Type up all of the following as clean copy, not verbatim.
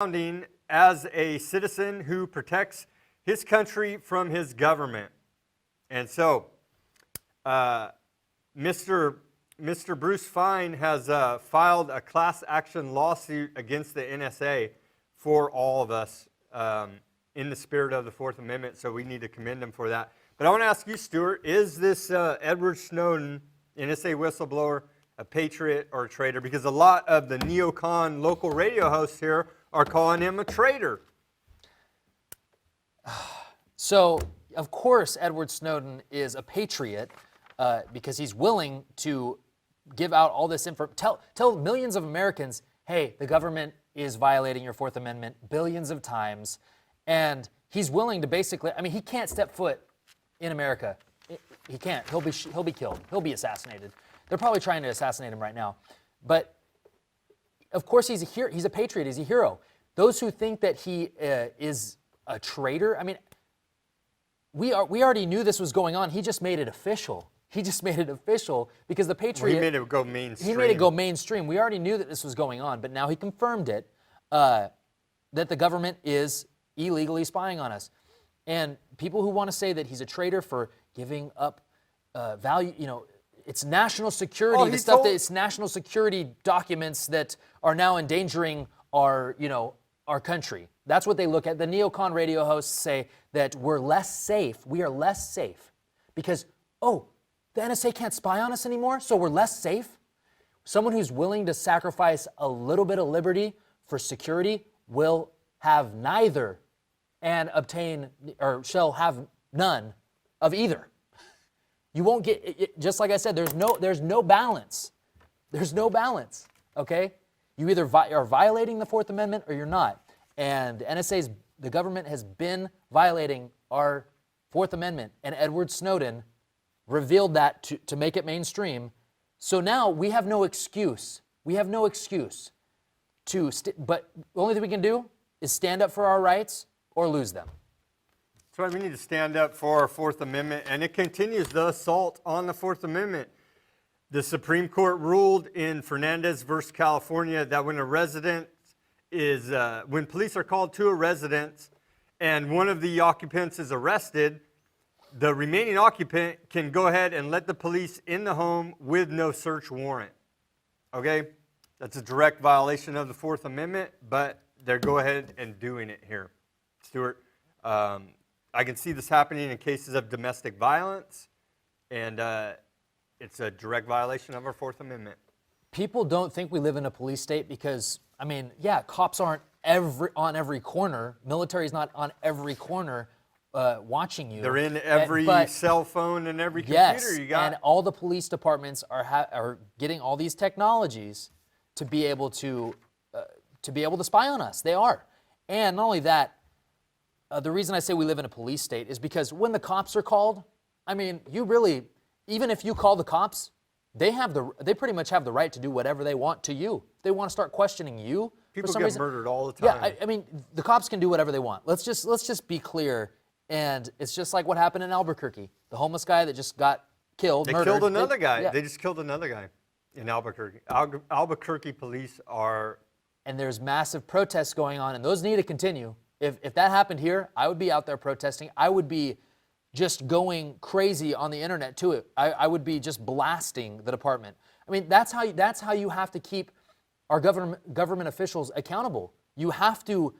founding as a citizen who protects his country from his government. And so, Mr. Bruce Fein has filed a class action lawsuit against the NSA for all of us in the spirit of the Fourth Amendment, so we need to commend him for that. But I want to ask you, Stuart, is this Edward Snowden, NSA whistleblower, a patriot or a traitor? Because a lot of the neocon local radio hosts here are calling him a traitor. So, of course, Edward Snowden is a patriot because he's willing to give out all this info. Tell millions of Americans, hey, the government is violating your Fourth Amendment billions of times. And he's willing to basically, I mean, he can't step foot in America. He can't. He'll be killed. He'll be assassinated. They're probably trying to assassinate him right now. But of course, he's a hero. He's a patriot. He's a hero. Those who think that he is a traitor, I mean, we already knew this was going on. He just made it official. He just made it official because the patriot. Well, he made it go mainstream. He made it go mainstream. We already knew that this was going on, but now he confirmed it, that the government is illegally spying on us. And people who want to say that he's a traitor for giving up value, you know, it's national security, it's national security documents that are now endangering our, you know, our country. That's what they look at. The neocon radio hosts say that we're less safe. We are less safe because, oh, the NSA can't spy on us anymore, so we're less safe. Someone who's willing to sacrifice a little bit of liberty for security will have neither and obtain, or shall have none of either. You won't get, just like I said, there's no balance. There's no balance, okay? You either are violating the Fourth Amendment or you're not. And the government has been violating our Fourth Amendment, and Edward Snowden revealed that to make it mainstream. So now we have no excuse. We have no excuse but the only thing we can do is stand up for our rights or lose them. That's why we need to stand up for our Fourth Amendment, and it continues the assault on the Fourth Amendment. The Supreme Court ruled in Fernandez versus California that when when police are called to a residence and one of the occupants is arrested, the remaining occupant can go ahead and let the police in the home with no search warrant. Okay? That's a direct violation of the Fourth Amendment, but they're go ahead and doing it here. Stuart, I can see this happening in cases of domestic violence, and it's a direct violation of our Fourth Amendment. People don't think we live in a police state because, I mean, yeah, cops aren't on every corner. Military's not on every corner watching you. They're in every cell phone and every computer you got. And all the police departments are getting all these technologies to be able to spy on us. They are. And not only that, the reason I say we live in a police state is because when the cops are called, I mean, even if you call the cops, they pretty much have the right to do whatever they want to you. If they want to start questioning you, people get murdered all the time. Yeah, I mean, the cops can do whatever they want. Let's just be clear. And it's just like what happened in Albuquerque. The homeless guy that just got killed, murdered. They killed another guy. Yeah. They just killed another guy in Albuquerque. Albuquerque police are... And there's massive protests going on, and those need to continue. If that happened here, I would be out there protesting. I would be just going crazy on the internet to it. I would be just blasting the department. I mean, that's how you have to keep our government officials accountable. You have to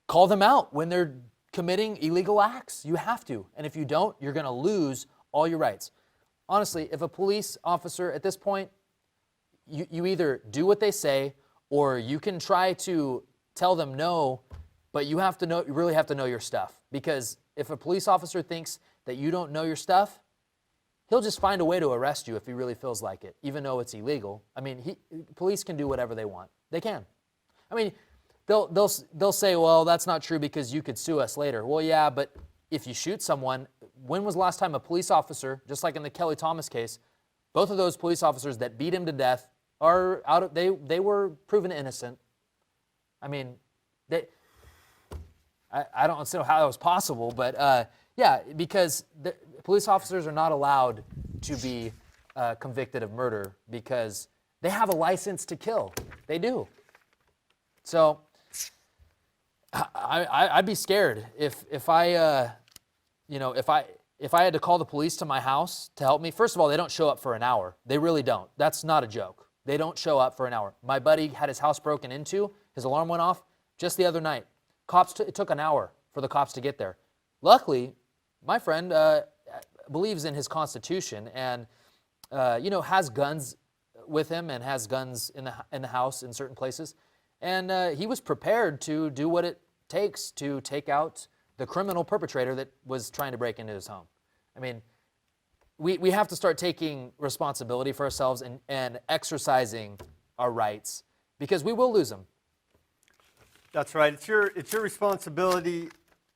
call them out when they're committing illegal acts. You have to. And if you don't, you're going to lose all your rights. Honestly, if a police officer at this point, you either do what they say or you can try to tell them no, but you really have to know your stuff. Because if a police officer thinks that you don't know your stuff, he'll just find a way to arrest you if he really feels like it, even though it's illegal. I mean, police can do whatever they want. They can. I mean, they'll say, well, that's not true because you could sue us later. Well, yeah, but if you shoot someone, when was the last time a police officer, just like in the Kelly Thomas case, both of those police officers that beat him to death they were proven innocent. I mean, I don't know how that was possible, but yeah, because the police officers are not allowed to be convicted of murder because they have a license to kill. They do. So I'd be scared if I, if I had to call the police to my house to help me. First of all, they don't show up for an hour. They really don't. That's not a joke. They don't show up for an hour. My buddy had his house broken into. His alarm went off just the other night. It took an hour for the cops to get there. Luckily, my friend believes in his Constitution and, has guns with him and has guns in the house in certain places. And he was prepared to do what it takes to take out the criminal perpetrator that was trying to break into his home. I mean, we have to start taking responsibility for ourselves and exercising our rights, because we will lose them. That's right. It's your responsibility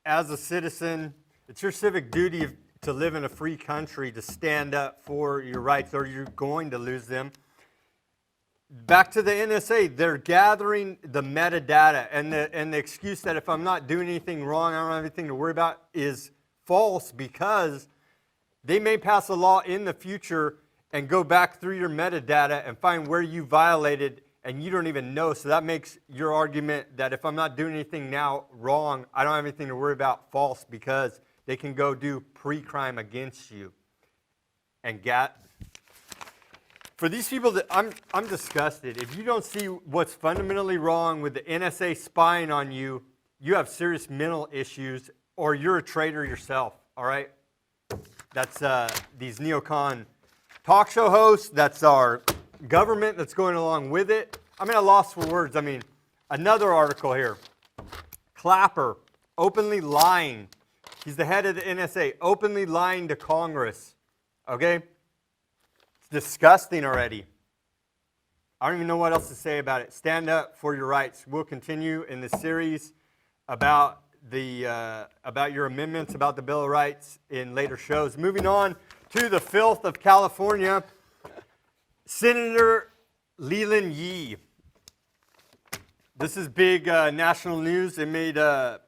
as a citizen. It's your civic duty to live in a free country, to stand up for your rights, or you're going to lose them. Back to the NSA, they're gathering the metadata, and the excuse that if I'm not doing anything wrong, I don't have anything to worry about is false, because they may pass a law in the future and go back through your metadata and find where you violated and you don't even know. So that makes your argument that if I'm not doing anything now wrong, I don't have anything to worry about, false, because they can go do pre-crime against you. And for these people, that I'm disgusted. If you don't see what's fundamentally wrong with the NSA spying on you, you have serious mental issues, or you're a traitor yourself, all right? That's these neocon talk show hosts. That's our government that's going along with it. I'm at a loss for words. I mean, another article here. Clapper, openly lying. He's the head of the NSA, openly lying to Congress, okay? It's disgusting already. I don't even know what else to say about it. Stand up for your rights. We'll continue in this series about your amendments, about the Bill of Rights in later shows. Moving on to the filth of California, Senator Leland Yee. This is big national news. It made the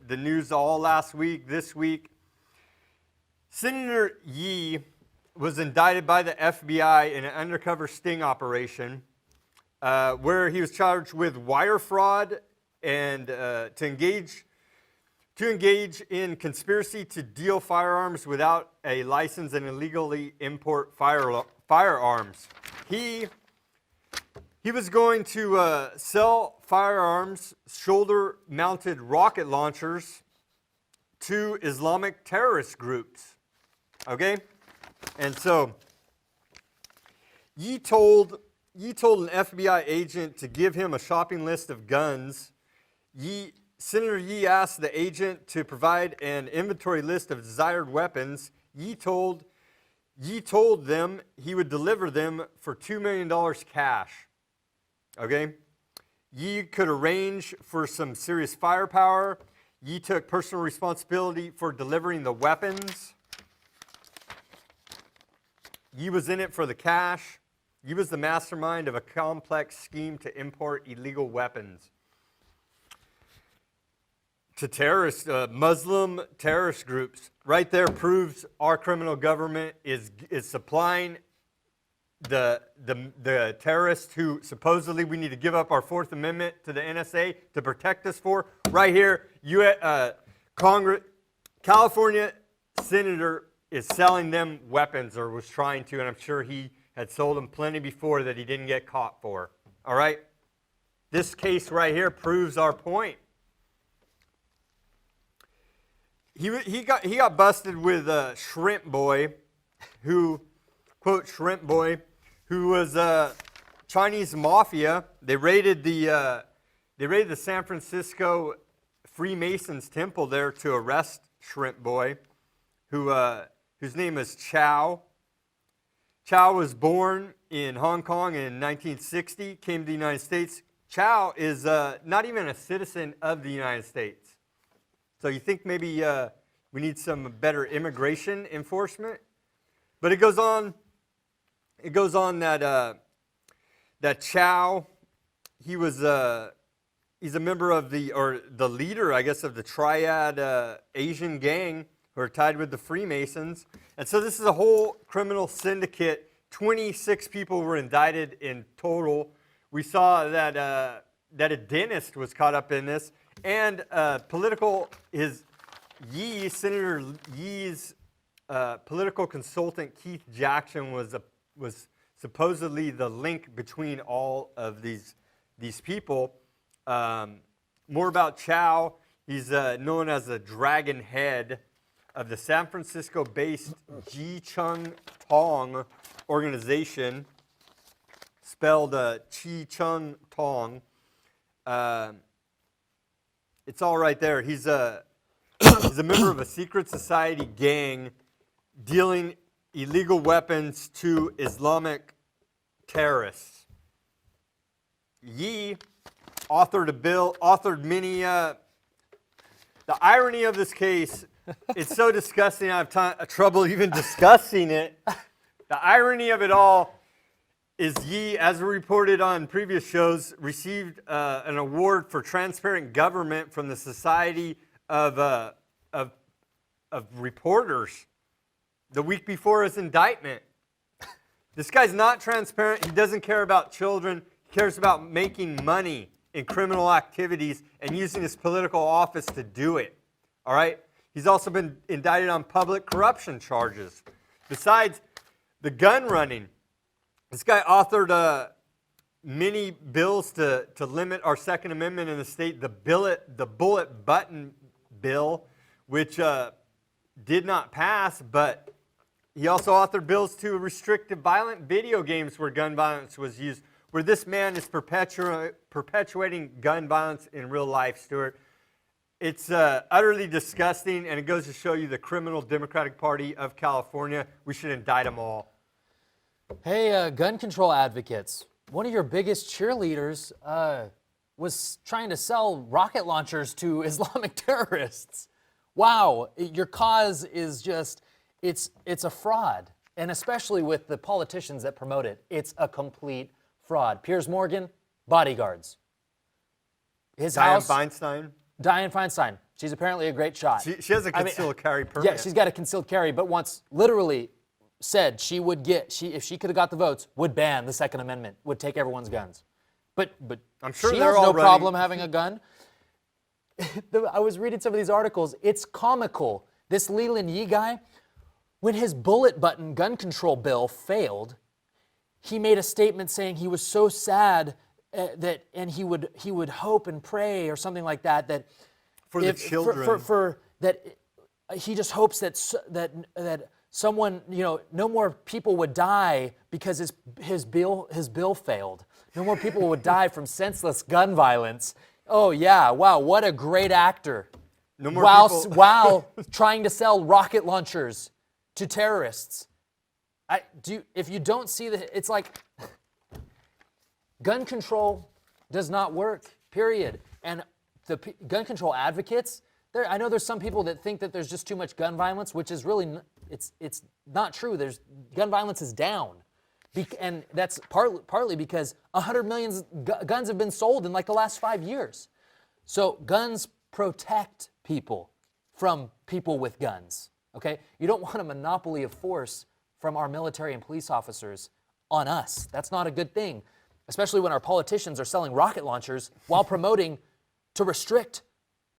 news all last week, this week. Senator Yee was indicted by the FBI in an undercover sting operation, where he was charged with wire fraud and to engage in conspiracy to deal firearms without a license and illegally import firearms. He was going to sell firearms, shoulder-mounted rocket launchers, to Islamic terrorist groups. Okay, and so Yee told an FBI agent to give him a shopping list of guns. Senator Yee asked the agent to provide an inventory list of desired weapons. Yee told them he would deliver them for $2 million cash. Okay? Yee could arrange for some serious firepower. Yee took personal responsibility for delivering the weapons. Yee was in it for the cash. Yee was the mastermind of a complex scheme to import illegal weapons to terrorist, Muslim terrorist groups. Right there proves our criminal government is supplying the terrorists who supposedly we need to give up our Fourth Amendment to the NSA to protect us for. Right here, California Senator is selling them weapons, or was trying to, and I'm sure he had sold them plenty before that he didn't get caught for. All right? This case right here proves our point. He got busted with Shrimp Boy, who, quote, Shrimp Boy, who was Chinese mafia. They raided the San Francisco Freemasons temple there to arrest Shrimp Boy, whose name is Chow. Chow was born in Hong Kong in 1960, came to the United States. Chow is not even a citizen of the United States. So you think maybe we need some better immigration enforcement? But it goes on that Chow, he's a member of the leader, I guess, of the Triad Asian gang who are tied with the Freemasons. And so this is a whole criminal syndicate. 26 people were indicted in total, We saw that that a dentist was caught up in this, and Senator Yee's political consultant Keith Jackson was supposedly the link between all of these people. More about Chow. He's known as the Dragon Head of the San Francisco-based Ji Chung Tong organization, spelled Chi Chung Tong. It's all right there. He's a member of a secret society gang dealing illegal weapons to Islamic terrorists. Yee authored many. The irony of this case, it's so disgusting. I have trouble even discussing it. The irony of it all is Yee, as reported on previous shows, received an award for transparent government from the Society of Reporters the week before his indictment. This guy's not transparent. He doesn't care about children. He cares about making money in criminal activities and using his political office to do it. All right? He's also been indicted on public corruption charges. Besides the gun running, this guy authored many bills to limit our Second Amendment in the state. The bullet button bill, which did not pass, but he also authored bills to restrict the violent video games where gun violence was used, where this man is perpetuating gun violence in real life, Stuart. It's utterly disgusting, and it goes to show you the criminal Democratic Party of California. We should indict them all. Hey, gun control advocates, one of your biggest cheerleaders was trying to sell rocket launchers to Islamic terrorists. Wow, your cause is just, it's a fraud. And especially with the politicians that promote it, it's a complete fraud. Piers Morgan, bodyguards. His house. Dianne Feinstein. She's apparently a great shot. She has a concealed carry permit. Yeah, she's got a concealed carry, but once literally said she would if she could have got the votes, would ban the Second Amendment, would take everyone's guns. But I'm sure she they're has all no running. problem having a gun. I was reading some of these articles. It's comical. This Leland Yee guy, when his bullet button gun control bill failed, he made a statement saying he was so sad and he would hope and pray or something like that for the children for that he just hopes that someone, no more people would die because his bill failed. No more people would die from senseless gun violence. Oh yeah, wow, what a great actor. No more people. While trying to sell rocket launchers to terrorists. If you don't see it's like gun control does not work, period. And the gun control advocates, I know there's some people that think that there's just too much gun violence, which is really, it's not true. Gun violence is down. And that's partly because 100 million guns have been sold in like the last 5 years. So guns protect people from people with guns, okay? You don't want a monopoly of force from our military and police officers on us. That's not a good thing, especially when our politicians are selling rocket launchers while promoting to restrict